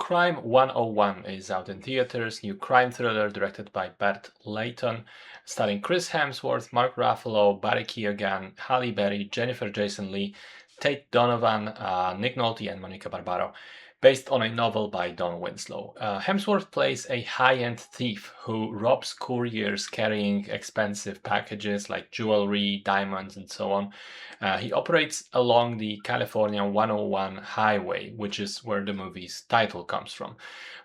Crime 101 is out in theaters, new crime thriller directed by Bert Layton, starring Chris Hemsworth, Mark Ruffalo, Barry Keoghan, Halle Berry, Jennifer Jason Leigh, Tate Donovan, Nick Nolte, and Monica Barbaro. Based on a novel by Don Winslow. Hemsworth plays a high-end thief who robs couriers carrying expensive packages like jewelry, diamonds, and so on. He operates along the California 101 highway, which is where the movie's title comes from.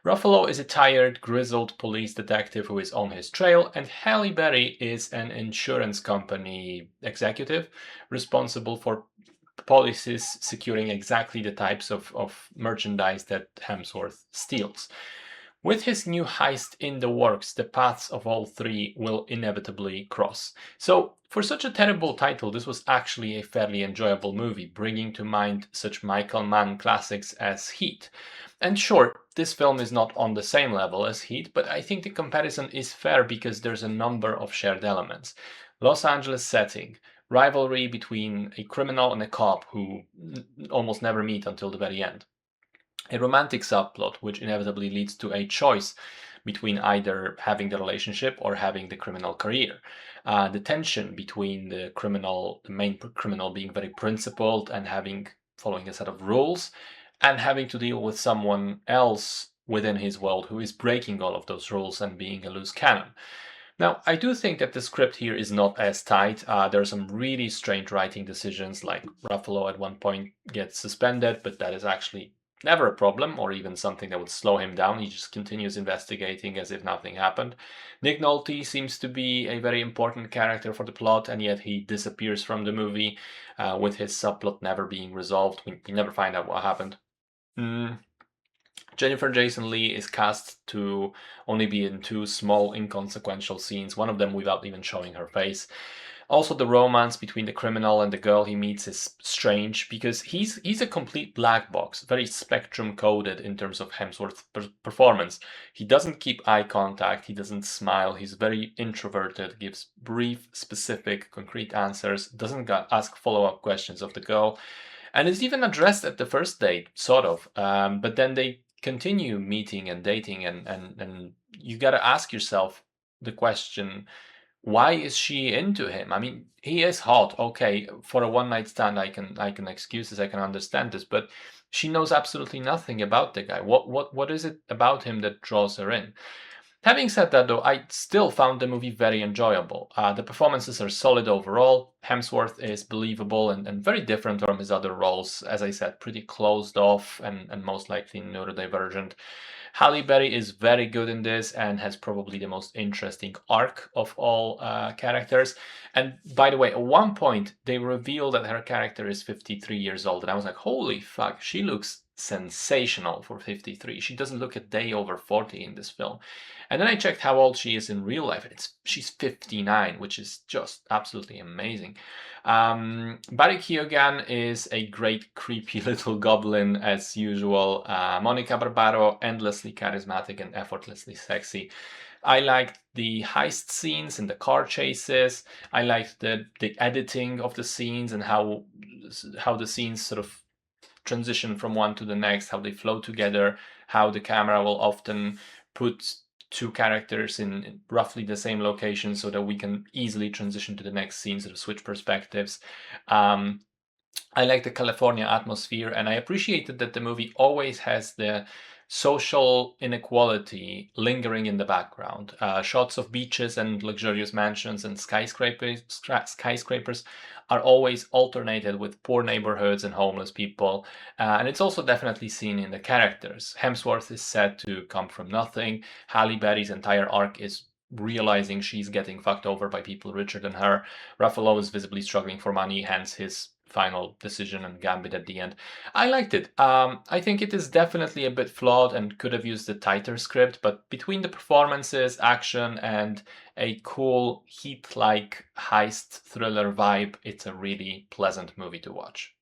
Ruffalo is a tired, grizzled police detective who is on his trail, and Halle Berry is an insurance company executive responsible for policies securing exactly the types of merchandise that Hemsworth steals. With his new heist in the works, the paths of all three will inevitably cross. So, for such a terrible title, this was actually a fairly enjoyable movie, bringing to mind such Michael Mann classics as Heat. And sure, this film is not on the same level as Heat, but I think the comparison is fair because there's a number of shared elements. Los Angeles setting, rivalry between a criminal and a cop who almost never meet until the very end. A romantic subplot which inevitably leads to a choice between either having the relationship or having the criminal career. The tension between the main criminal being very principled and following a set of rules, and having to deal with someone else within his world who is breaking all of those rules and being a loose cannon. Now, I do think that the script here is not as tight. There are some really strange writing decisions, like Ruffalo at one point gets suspended, but that is actually never a problem or even something that would slow him down. He just continues investigating as if nothing happened. Nick Nolte seems to be a very important character for the plot, and yet he disappears from the movie with his subplot never being resolved. We never find out what happened. Jennifer Jason Leigh is cast to only be in two small, inconsequential scenes, one of them without even showing her face. Also, the romance between the criminal and the girl he meets is strange because he's a complete black box, very spectrum coded in terms of Hemsworth's performance. He doesn't keep eye contact, he doesn't smile, he's very introverted, gives brief, specific, concrete answers, doesn't ask follow-up questions of the girl, and is even addressed at the first date, sort of. But then they continue meeting and dating, and you gotta ask yourself the question, why is she into him? I mean, he is hot, okay. For a one-night stand, I can excuse this, I can understand this, but she knows absolutely nothing about the guy. What is it about him that draws her in? Having said that, though, I still found the movie very enjoyable. The performances are solid overall. Hemsworth is believable and very different from his other roles. As I said, pretty closed off and most likely neurodivergent. Halle Berry is very good in this and has probably the most interesting arc of all characters. And by the way, at one point, they reveal that her character is 53 years old. And I was like, holy fuck, she looks sensational for 53. She doesn't look a day over 40 in this film. And then I checked how old she is in real life, and she's 59, which is just absolutely amazing. Barry Keoghan is a great creepy little goblin as usual. Monica Barbaro, endlessly charismatic and effortlessly sexy. I liked the heist scenes and the car chases. I liked the editing of the scenes and how the scenes sort of transition from one to the next, how they flow together, how the camera will often put two characters in roughly the same location so that we can easily transition to the next scene, sort of switch perspectives. I like the California atmosphere, and I appreciated that the movie always has the social inequality lingering in the background. Shots of beaches and luxurious mansions and skyscrapers are always alternated with poor neighborhoods and homeless people. And it's also definitely seen in the characters. Hemsworth is said to come from nothing. Halle Berry's entire arc is realizing she's getting fucked over by people richer than her. Ruffalo is visibly struggling for money, hence his final decision and gambit at the end. I liked it. I think it is definitely a bit flawed and could have used a tighter script, but between the performances, action, and a cool Heat-like heist thriller vibe, it's a really pleasant movie to watch.